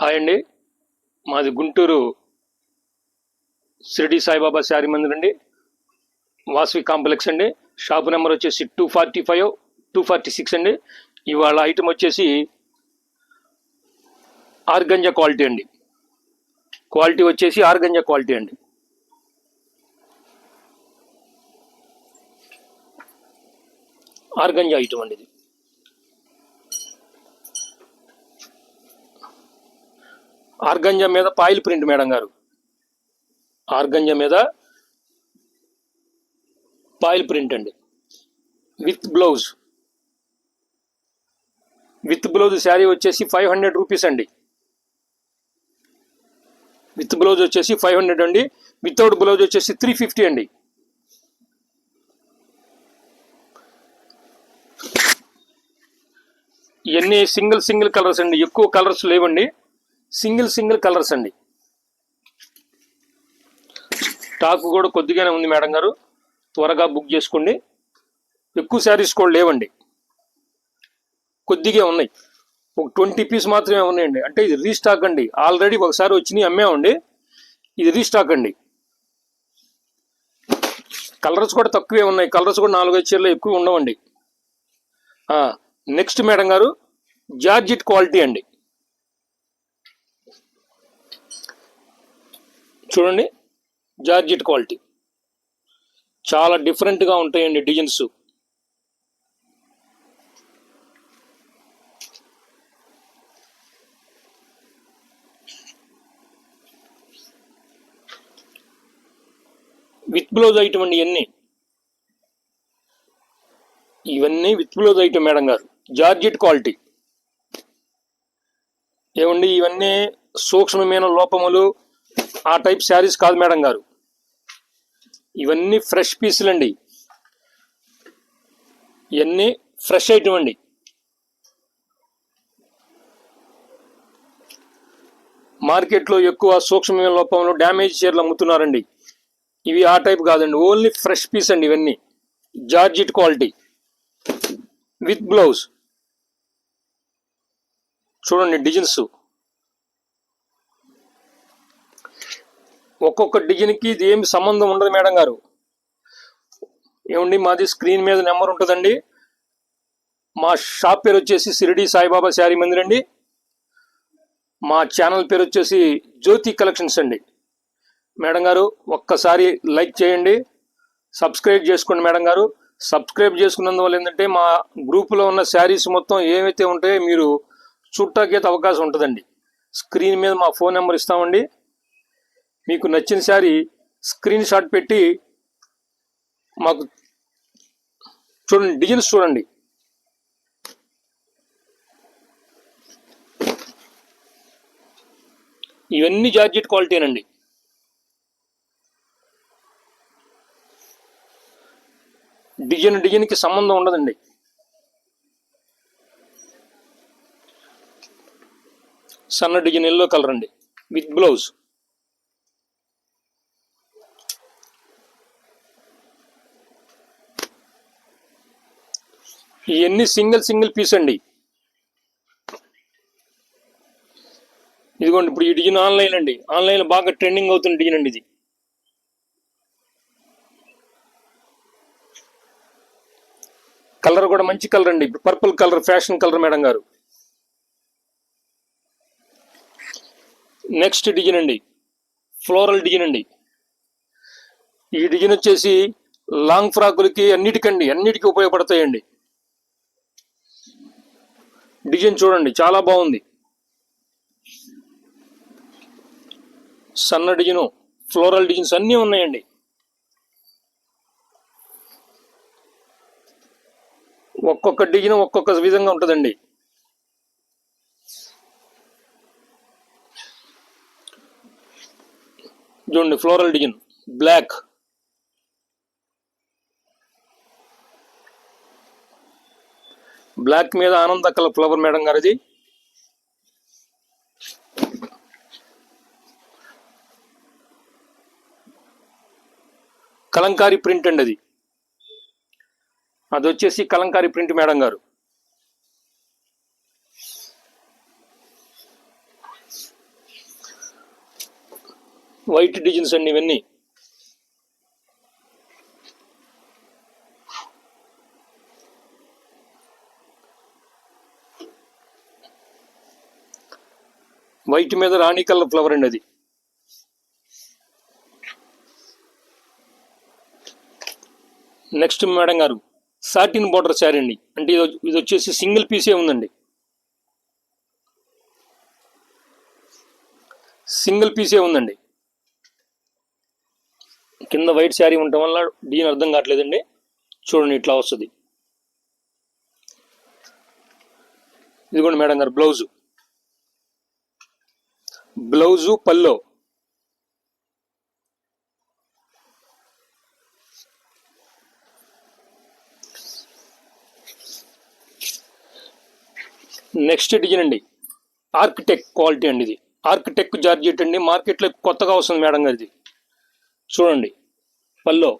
Hi అండి, మాది గుంటూరు షిరిడి సాయిబాబా శారీ మందిర్ అండి, వాసవి కాంప్లెక్స్ అండి. షాపు నెంబర్ వచ్చేసి 245 246 అండి. ఇవాళ ఐటమ్ వచ్చేసి ఆర్గంజా క్వాలిటీ అండి. క్వాలిటీ వచ్చేసి ఆర్గంజా క్వాలిటీ అండి. ఆర్గంజా ఐటమ్ అండి ఇది. ఆర్గంజా మీద పాయిల్ ప్రింట్ మేడం గారు. ఆర్గంజా మీద పాయిల్ ప్రింట్ అండి, with blouse. With blouse sari వచ్చేసి 500 రూపీస్ అండి. విత్ బ్లౌజ్ వచ్చేసి 500 అండి. వితౌట్ బ్లౌజ్ వచ్చేసి 350 అండి. ఇవన్నీ సింగిల్ కలర్స్ అండి, ఎక్కువ కలర్స్ లేవండి. సింగిల్ కలర్స్ అండి. స్టాక్ కూడా కొద్దిగానే ఉంది మేడం గారు, త్వరగా బుక్ చేసుకోండి. ఎక్కువ శారీస్ కూడా లేవండి, కొద్దిగా ఉన్నాయి. ఒక 20 పీస్ మాత్రమే ఉన్నాయండి. అంటే ఇది రీస్టాక్ అండి, ఆల్రెడీ ఒకసారి వచ్చినాయి అమ్మేమండి. ఇది రీస్టాక్ అండి. కలర్స్ కూడా తక్కువే ఉన్నాయి, కలర్స్ కూడా 4-5 చీరలు ఎక్కువ ఉండవండి. నెక్స్ట్ మేడం గారు, జార్జెట్ క్వాలిటీ అండి. చూడండి, జార్జెట్ క్వాలిటీ చాలా డిఫరెంట్గా ఉంటాయండి డిజైన్స్. విత్ బ్లౌజ్ ఐటమ్ అండి. ఇవన్నీ విత్ బ్లౌజ్ ఐటమ్ మేడం గారు, జార్జెట్ క్వాలిటీ. ఏమండి, ఇవన్నీ సూక్ష్మమైన లోపములు ఆ టైప్ శారీస్ కాదు మేడం గారు. ఇవన్నీ ఫ్రెష్ పీసులు అండి. ఇవన్నీ ఫ్రెష్ ఐటమ్ అండి. మార్కెట్లో ఎక్కువ సూక్ష్మమైన లోపంలో డ్యామేజ్ చీరలు అమ్ముతున్నారండి. ఇవి ఆ టైప్ కాదండి, ఓన్లీ ఫ్రెష్ పీస్ అండి. ఇవన్నీ జార్జెట్ క్వాలిటీ విత్ బ్లౌజ్. చూడండి డిజైన్స్, ఒక్కొక్క డిజైన్కి ఇది ఏమి సంబంధం ఉండదు మేడం గారు. ఏమండి, మాది స్క్రీన్ మీద నెంబర్ ఉంటుందండి. మా షాప్ పేరు వచ్చేసి షిరిడి సాయిబాబా శారీ మందిర్ అండి. మా ఛానల్ పేరు వచ్చేసి జ్యోతి కలెక్షన్స్ అండి. మేడం గారు ఒక్కసారి లైక్ చేయండి, సబ్స్క్రైబ్ చేసుకోండి మేడం గారు. సబ్స్క్రైబ్ చేసుకున్నందువల్ల ఏంటంటే మా గ్రూపులో ఉన్న శారీస్ మొత్తం ఏవైతే ఉంటాయో మీరు చూడటానికి అవకాశం ఉంటుందండి. స్క్రీన్ మీద మా ఫోన్ నెంబర్ ఇస్తామండి. మీకు నచ్చిన శారీ స్క్రీన్ షాట్ పెట్టి మాకు చూడండి, డిజైన్స్ చూడండి. ఇవన్నీ జార్జెట్ క్వాలిటీనండి. డిజైన్కి సంబంధం ఉండదండి. సన్న డిజైన్ ఎల్లో కలర్ అండి, విత్ బ్లౌజ్. ఇవన్నీ సింగిల్ పీస్ అండి. ఇదిగోండి, ఇప్పుడు ఈ డిజైన్ ఆన్లైన్ అండి. ఆన్లైన్ బాగా ట్రెండింగ్ అవుతున్న డిజైన్ అండి ఇది. కలర్ కూడా మంచి కలర్ అండి, purple colour, fashion colour madam గారు. నెక్స్ట్ డిజైన్ అండి, ఫ్లోరల్ డిజైన్ అండి. ఈ డిజైన్ వచ్చేసి లాంగ్ ఫ్రాకులకి అన్నిటికీ ఉపయోగపడతాయండి. డిజైన్ చూడండి, చాలా బాగుంది. సన్న డిజైన్, ఫ్లోరల్ డిజైన్స్ అన్నీ ఉన్నాయండి. ఒక్కొక్క డిజైన్ ఒక్కొక్క విధంగా ఉంటుందండి. చూడండి, ఫ్లోరల్ డిజైన్ బ్లాక్. బ్లాక్ మీద ఆనంద కలర్ ఫ్లవర్ మేడం గారు. ఇది కలంకారీ ప్రింట్ అండి. అది వచ్చేసి కలంకారీ ప్రింట్ మేడం గారు. వైట్ డిజైన్స్ అండి ఇవన్నీ. వైట్ మీద రాణి కలర్ ఫ్లవర్ అండి అది. నెక్స్ట్ మేడం గారు సాటిన్ బోర్డర్ శారీ అండి. అంటే ఇది వచ్చేసి సింగిల్ పీసే ఉందండి, సింగిల్ పీసే ఉందండి. కింద వైట్ శారీ ఉండటం వల్ల దీని అర్థం కావట్లేదండి. చూడండి ఇట్లా వస్తుంది. ఇదిగోండి మేడం గారు బ్లౌజు పల్లో. నెక్స్ట్ డిజైన్ అండి ఆర్కిటెక్ట్ క్వాలిటీ అండి. ఇది ఆర్కిటెక్ట్ జార్జెట్ అండి, మార్కెట్లో కొత్తగా వస్తుంది మేడం గారు. ఇది చూడండి పల్లో.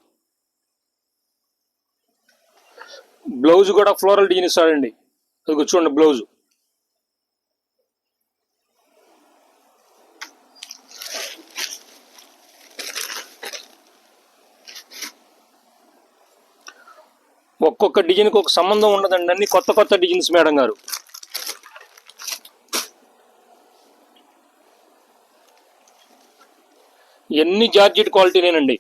బ్లౌజ్ కూడా ఫ్లోరల్ డిజైన్ ఇస్తాడండి. అది చూడండి బ్లౌజ్. ఒక్కొక్క డిజైన్కి ఒక సంబంధం ఉండదండి, అన్ని కొత్త కొత్త డిజైన్స్ మేడం గారు. ఎన్ని జార్జెట్ క్వాలిటీనేనండి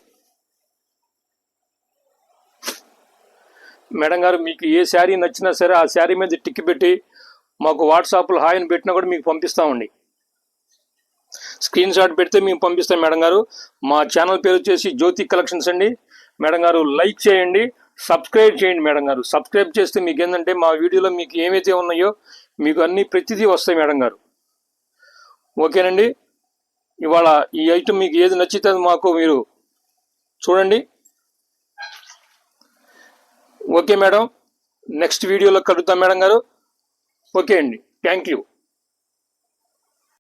మేడం గారు. మీకు ఏ శారీ నచ్చినా సరే ఆ శారీ మీద టిక్ పెట్టి మాకు వాట్సాప్లో హాయ్ అని పెట్టినా కూడా మీకు పంపిస్తామండి. స్క్రీన్ షాట్ పెడితే మేము పంపిస్తాం మేడం గారు. మా ఛానల్ పేరు వచ్చేసి జ్యోతి కలెక్షన్స్ అండి. మేడం గారు లైక్ చేయండి, సబ్స్క్రైబ్ చేయండి మేడం గారు. సబ్స్క్రైబ్ చేస్తే మీకు ఏంటంటే మా వీడియోలో మీకు ఏమైతే ఉన్నాయో మీకు అన్ని ప్రతిదీ వస్తాయి మేడం గారు. ఓకేనండి. ఇవాళ ఈ ఐటమ్ మీకు ఏది నచ్చితే మాకు మీరు చూడండి. ఓకే మేడం, నెక్స్ట్ వీడియోలో కలుద్దాం మేడం గారు. ఓకే అండి, థ్యాంక్ యూ.